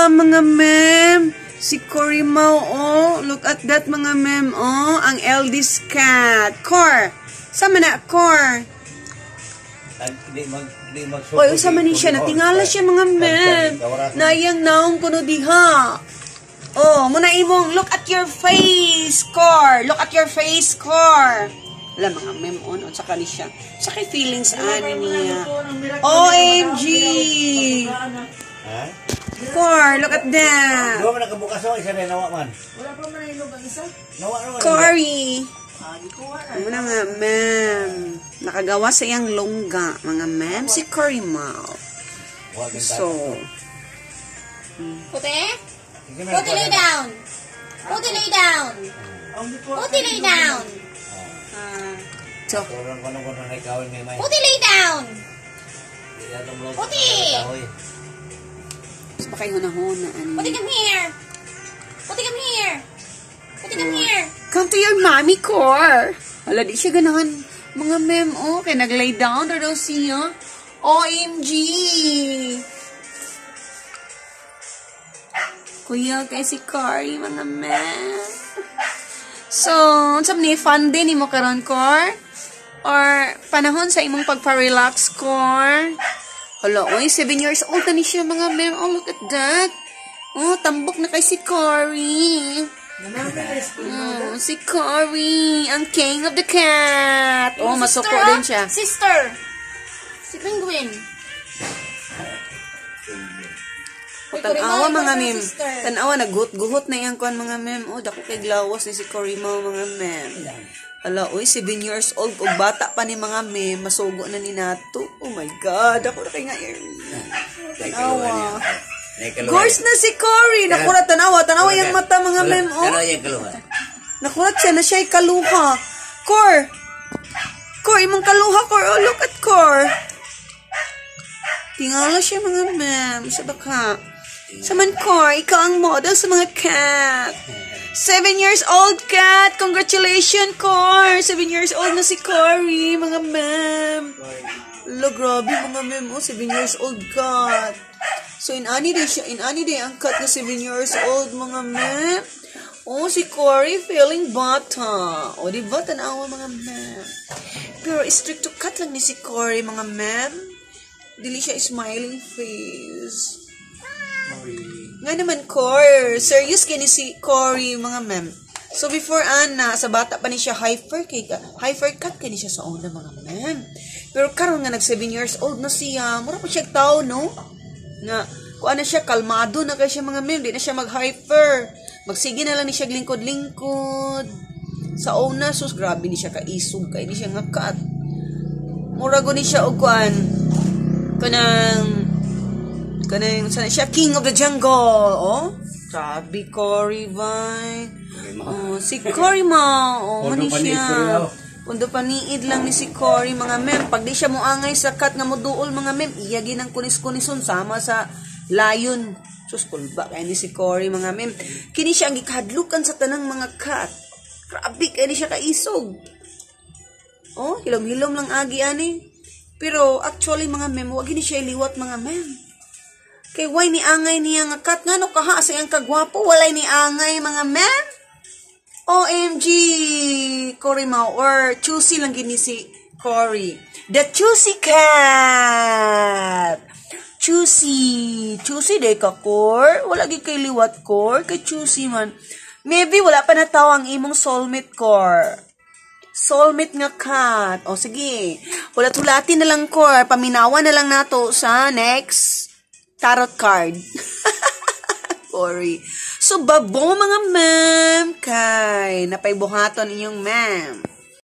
mga ma'am. Si Cory Mau, oh. Look at that, mga ma'am, oh. Ang eldest cat. Cor. Sama na, Cor. Oy, usama ni siya. Natingala siya, mga ma'am. Nayang naong kuno diha. Oh, muna imong, look at your face, Cor. Look at your face, Cor. Wala, mga ma'am, on. Saka ni siya. Saka feelings, ani niya. OMG! Cor, look at that. Dua man nakabukas o, isa rin nawa man. Wala pa man nahilog ang isa? Nawa naman. Cory. Di kuha na. Muna nga, ma'am. Nakagawa sa iyang longga, mga ma'am. Si Cory Mau. So. Puti? Puti lay down. Puti lay down. Puti lay down. So. Puti lay down. Puti. Mas pa kayo hunahuna. Puti, come here. Puti, come here. Puti, come here. Come to your mommy, Cor. Hala, di siya ganahan. Mga ma'am, oh. Kaya nag-lay down na daw siya. OMG. Kuya, kay si Cory, mga ma'am. So, sab ni fun din mo karon, Cor? Or panahon sa imong pagpa-relax, Cor? Hala, oy, 7 years old na ni siya, mga ma'am. Oh, look at that. Oh, tambok na kay si Cory. Si Cory, ang king of the cat. Oh, masuko din siya. Sister. Si Penguin. Tanawa, mga ma'am. Tanawa, naguhot na yan kuhan, mga ma'am. Oh, dako kay glawas ni si Cory Mau, mga ma'am. Hala, uy, 7 years old. O bata pa ni mga ma'am, masugo na ni Nato. Oh my God, ako na kay nga tanawa. Gors na si Cory. Nakurat, tanawa yung mata, mga ma'am. Oh. Nakurat siya na siya'y kaluha. Cor, imong kaluha, Cor. Oh, look at Cor. Tingala siya, mga ma'am. Sabak ha. Saman, Cor, ikaw ang model sa mga cat. 7 years old cat. Congratulations, Cor. 7 years old na si Cory, mga ma'am. Lo, grabe, mga ma'am. Oh, 7 years old cat. So, in any day, ang cat na 7 years old, mga ma'am. Oh, si Cory feeling bata. O, diba? Tanawa, mga ma'am. Pero, strict to cat lang ni si Cory, mga ma'am. Dili siya smiling face. Nga naman, Cor. Serious kini si Cory, mga ma'am. So, before, sa bata pa ni siya, hyper cut kini siya sa una, mga ma'am. Pero karon nga, nag 7 years old na siya. Mura pa siya tao, no? Nga, kung ano siya, kalmado na kaya siya, mga ma'am. Di na siya mag-hyper. Magsige na lang ni siya lingkod-lingkod. Sa una, sus, grabe ni siya kaisog. Kaya ni siya nga cut. Mura ko ni siya, o kuan, kanang sana siya king of the jungle. Oh, sabi Cory Vai. Oh, si Cory Mau. Oh, mani siya. Pundo paniid lang ni si Cory, mga ma'am. Pag di siya moangay sa cat nga moduol, mga ma'am, iyagi ng kunis-kunison sama sa lion. Sus, kulba kaya ni si Cory, mga ma'am. Kini siya ang gikadlukan sa tanang mga cat. Grabe kaya ni siya kaisog. Oh, hilom-hilom lang agi ani. Pero actually, mga ma'am, wag ni siya liwat, mga ma'am. Kay why ni angay niya nga kat nga no kaha sa iyang kagwapo, walay ni angay, mga ma'am. OMG, Cory Mau, or choosy lang gini si Cory. The choosy cat. Choosy day ka, Cor. Wala gi kay liwat, Cor. Kay choosy man. Maybe wala pa na tao ang imong soulmate, Cor. Soulmate nga cat. O sige, hulat-hulatin na lang, Cor. Paminawan na lang nato sa next tarot card. Cory. So, babo, mga ma'am. Kay, napaybuhaton inyong ma'am.